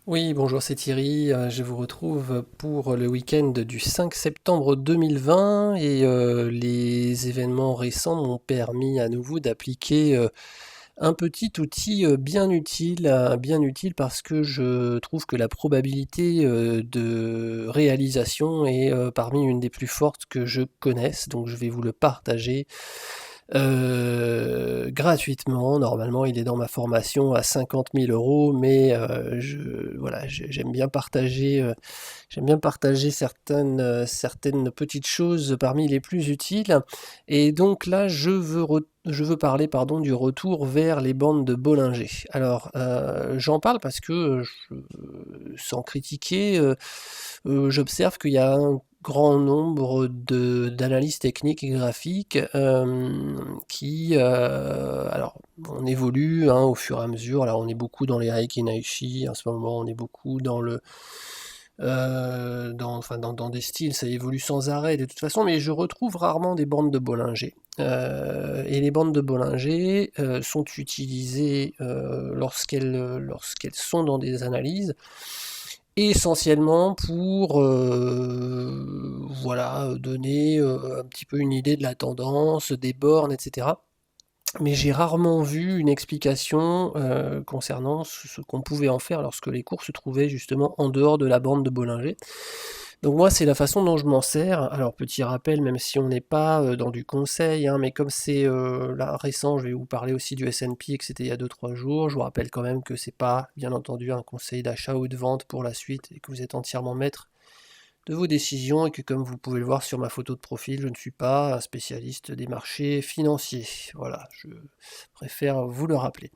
Oui, bonjour, c'est Thierry. Je vous retrouve pour le week-end du 5 septembre 2020 et les événements récents m'ont permis à nouveau d'appliquer un petit outil bien utile parce que je trouve que la probabilité de réalisation est parmi une des plus fortes que je connaisse. Donc je vais vous le partager gratuitement. Normalement, il est dans ma formation à 50 000 €, mais voilà, j'aime bien partager certaines petites choses parmi les plus utiles. Et donc là, je veux parler, pardon, du retour vers les bandes de Bollinger. Alors, j'en parle parce que, sans critiquer, j'observe qu'il y a un grand nombre d'analyses techniques et graphiques qui, alors, on évolue hein, au fur et à mesure. Alors, on est beaucoup dans les Heikki Naishi en ce moment, on est beaucoup dans dans des styles, ça évolue sans arrêt de toute façon, mais je retrouve rarement des bandes de Bollinger. Et les bandes de Bollinger sont utilisées lorsqu'elles sont dans des analyses essentiellement pour voilà, donner un petit peu une idée de la tendance, des bornes, etc. Mais j'ai rarement vu une explication concernant ce qu'on pouvait en faire lorsque les cours se trouvaient justement en dehors de la bande de Bollinger. Donc moi, c'est la façon dont je m'en sers. Alors petit rappel, même si on n'est pas dans du conseil, hein, mais comme c'est là récent, je vais vous parler aussi du S&P et que c'était il y a 2-3 jours. Je vous rappelle quand même que c'est pas, bien entendu, un conseil d'achat ou de vente pour la suite et que vous êtes entièrement maître de vos décisions et que comme vous pouvez le voir sur ma photo de profil, je ne suis pas un spécialiste des marchés financiers. Voilà, je préfère vous le rappeler.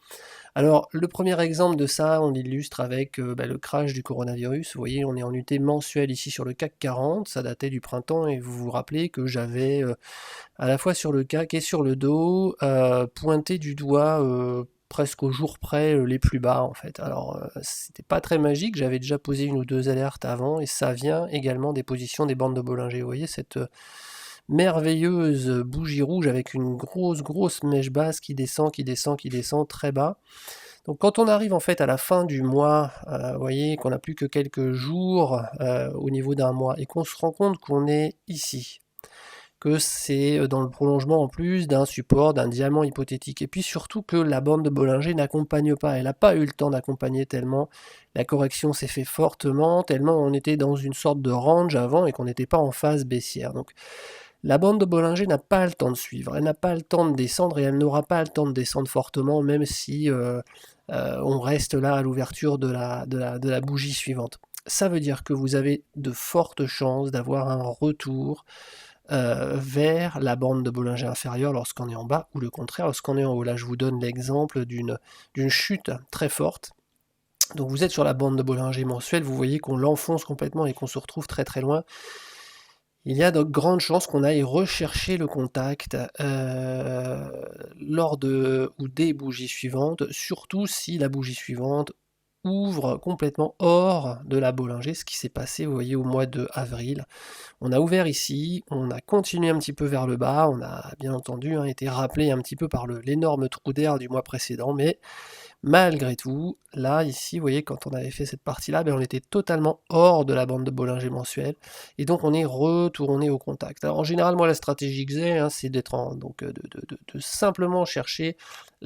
Alors, le premier exemple de ça, on l'illustre avec le crash du coronavirus. Vous voyez, on est en UT mensuel ici sur le CAC 40, ça datait du printemps, et vous vous rappelez que j'avais à la fois sur le CAC et sur le dos pointé du doigt presque au jour près les plus bas en fait. Alors, c'était pas très magique, j'avais déjà posé une ou deux alertes avant, et ça vient également des positions des bandes de Bollinger. Vous voyez cette merveilleuse bougie rouge avec une grosse mèche basse qui descend, qui descend très bas. Donc quand on arrive en fait à la fin du mois, vous voyez qu'on n'a plus que quelques jours au niveau d'un mois et qu'on se rend compte qu'on est ici, que c'est dans le prolongement en plus d'un support, d'un diamant hypothétique, et puis surtout que la bande de Bollinger n'accompagne pas, elle n'a pas eu le temps d'accompagner tellement la correction s'est fait fortement, tellement on était dans une sorte de range avant et qu'on n'était pas en phase baissière. Donc la bande de Bollinger n'a pas le temps de suivre, elle n'a pas le temps de descendre et elle n'aura pas le temps de descendre fortement, même si on reste là à l'ouverture de la bougie suivante. Ça veut dire que vous avez de fortes chances d'avoir un retour vers la bande de Bollinger inférieure lorsqu'on est en bas, ou le contraire lorsqu'on est en haut. Là, je vous donne l'exemple d'une chute très forte. Donc vous êtes sur la bande de Bollinger mensuelle, vous voyez qu'on l'enfonce complètement et qu'on se retrouve très loin. Il y a de grandes chances qu'on aille rechercher le contact lors de ou des bougies suivantes, surtout si la bougie suivante ouvre complètement hors de la Bollinger, ce qui s'est passé, vous voyez, au mois de avril. On a ouvert ici, on a continué un petit peu vers le bas, on a bien entendu été rappelé un petit peu par l'énorme trou d'air du mois précédent, mais malgré tout, là, ici, vous voyez, quand on avait fait cette partie-là, on était totalement hors de la bande de Bollinger mensuelle, et donc on est retourné au contact. Alors en général, moi, la stratégie que j'ai, hein, c'est d'être donc de simplement chercher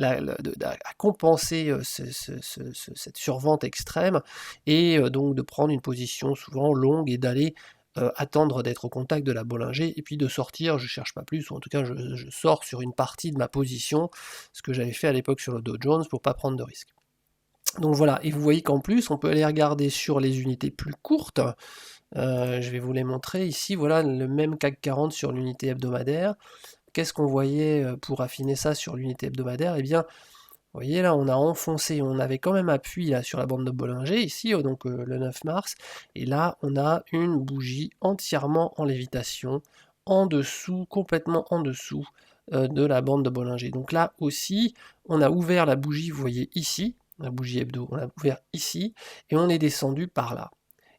à compenser cette survente extrême, et donc de prendre une position souvent longue et d'aller attendre d'être au contact de la Bollinger, et puis de sortir, je cherche pas plus, ou en tout cas je sors sur une partie de ma position, ce que j'avais fait à l'époque sur le Dow Jones pour pas prendre de risques. Donc voilà, et vous voyez qu'en plus on peut aller regarder sur les unités plus courtes, je vais vous les montrer ici, voilà le même CAC 40 sur l'unité hebdomadaire. Qu'est-ce qu'on voyait pour affiner ça sur l'unité hebdomadaire? Eh bien, vous voyez là, on a enfoncé, on avait quand même appui là sur la bande de Bollinger, ici, donc le 9 mars, et là on a une bougie entièrement en lévitation, en dessous, complètement en dessous de la bande de Bollinger. Donc là aussi, on a ouvert la bougie, vous voyez ici, la bougie hebdo, on l'a ouvert ici, et on est descendu par là.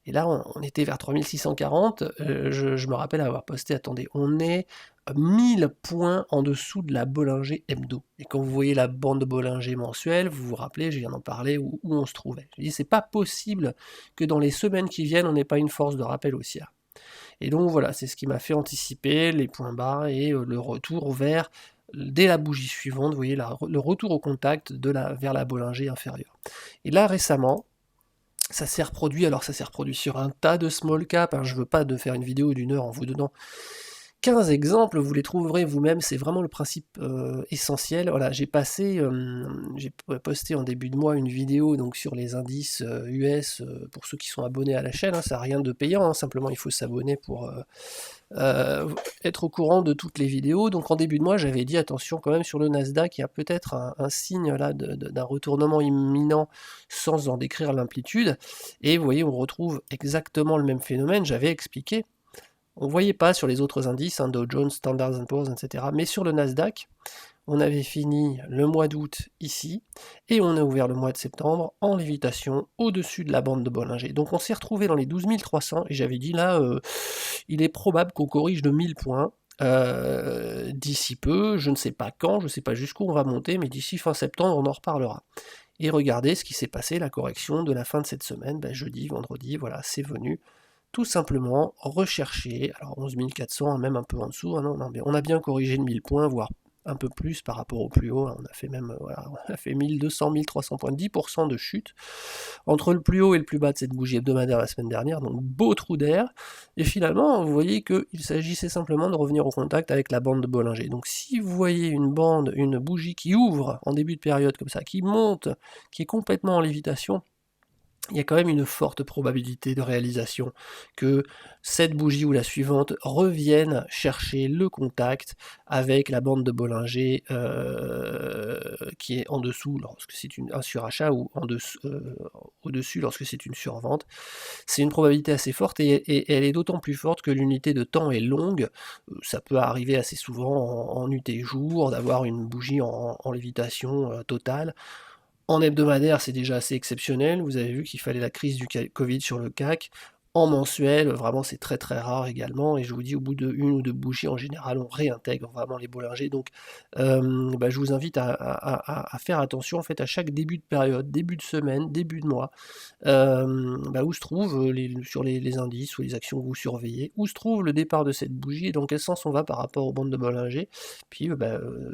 Et là, on était vers 3640, je me rappelle avoir posté, attendez, on est 1000 points en dessous de la Bollinger hebdo. Et quand vous voyez la bande de Bollinger mensuelle, vous vous rappelez, je viens d'en parler, où on se trouvait. Je dis, c'est pas possible que dans les semaines qui viennent, on n'ait pas une force de rappel haussière. Et donc voilà, c'est ce qui m'a fait anticiper les points bas et le retour vers, dès la bougie suivante, vous voyez, le retour au contact vers la Bollinger inférieure. Et là, récemment, ça s'est reproduit, alors ça s'est reproduit sur un tas de small cap, hein, je veux pas de faire une vidéo d'1 heure en vous donnant 15 exemples, vous les trouverez vous-même, c'est vraiment le principe essentiel. Voilà, j'ai posté en début de mois une vidéo donc sur les indices US pour ceux qui sont abonnés à la chaîne, hein, ça n'a rien de payant, hein, simplement il faut s'abonner pour être au courant de toutes les vidéos. Donc en début de mois, j'avais dit attention quand même sur le Nasdaq, il y a peut-être un signe là d'un retournement imminent sans en décrire l'amplitude. Et vous voyez, on retrouve exactement le même phénomène, j'avais expliqué. On ne voyait pas sur les autres indices, hein, Dow Jones, Standard & Poor's, etc. Mais sur le Nasdaq, on avait fini le mois d'août ici, et on a ouvert le mois de septembre en lévitation au-dessus de la bande de Bollinger. Donc on s'est retrouvé dans les 12 300, et j'avais dit là, il est probable qu'on corrige de 1000 points d'ici peu, je ne sais pas quand, je ne sais pas jusqu'où on va monter, mais d'ici fin septembre, on en reparlera. Et regardez ce qui s'est passé, la correction de la fin de cette semaine, jeudi, vendredi, voilà, c'est venu. Tout simplement rechercher, alors 11 400, même un peu en dessous, hein, non, on a bien corrigé de 1000 points, voire un peu plus par rapport au plus haut, hein, on a fait même voilà, on a fait 1200, 1300 points, 10% de chute, entre le plus haut et le plus bas de cette bougie hebdomadaire la semaine dernière, donc beau trou d'air, et finalement vous voyez qu'il s'agissait simplement de revenir au contact avec la bande de Bollinger. Donc si vous voyez une bougie qui ouvre en début de période comme ça, qui monte, qui est complètement en lévitation, il y a quand même une forte probabilité de réalisation que cette bougie ou la suivante revienne chercher le contact avec la bande de Bollinger qui est en dessous lorsque c'est un surachat ou au-dessus lorsque c'est une survente. C'est une probabilité assez forte et elle est d'autant plus forte que l'unité de temps est longue. Ça peut arriver assez souvent en UT jour d'avoir une bougie en lévitation totale. En hebdomadaire, c'est déjà assez exceptionnel. Vous avez vu qu'il fallait la crise du Covid sur le CAC. En mensuel, vraiment, c'est très très rare également. Et je vous dis, au bout de une ou deux bougies, en général, on réintègre vraiment les Bollinger. Donc, je vous invite à faire attention en fait à chaque début de période, début de semaine, début de mois, où se trouve sur les indices ou les actions que vous surveillez, où se trouve le départ de cette bougie et dans quel sens on va par rapport aux bandes de Bollinger. Puis,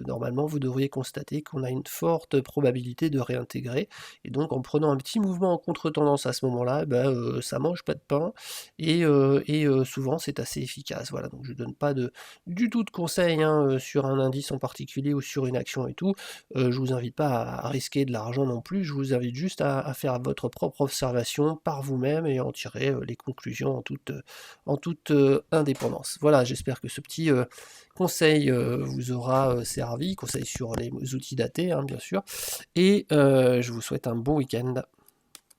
normalement, vous devriez constater qu'on a une forte probabilité de réintégrer. Et donc, en prenant un petit mouvement en contre-tendance à ce moment-là, ça mange pas de pain. Et souvent c'est assez efficace. Voilà, donc je ne donne pas du tout de conseils sur un indice en particulier ou sur une action et tout. Je vous invite pas à risquer de l'argent non plus, je vous invite juste à faire votre propre observation par vous-même et en tirer les conclusions en toute indépendance. Voilà, j'espère que ce petit conseil vous aura servi, conseil sur les outils datés bien sûr, et je vous souhaite un bon week-end.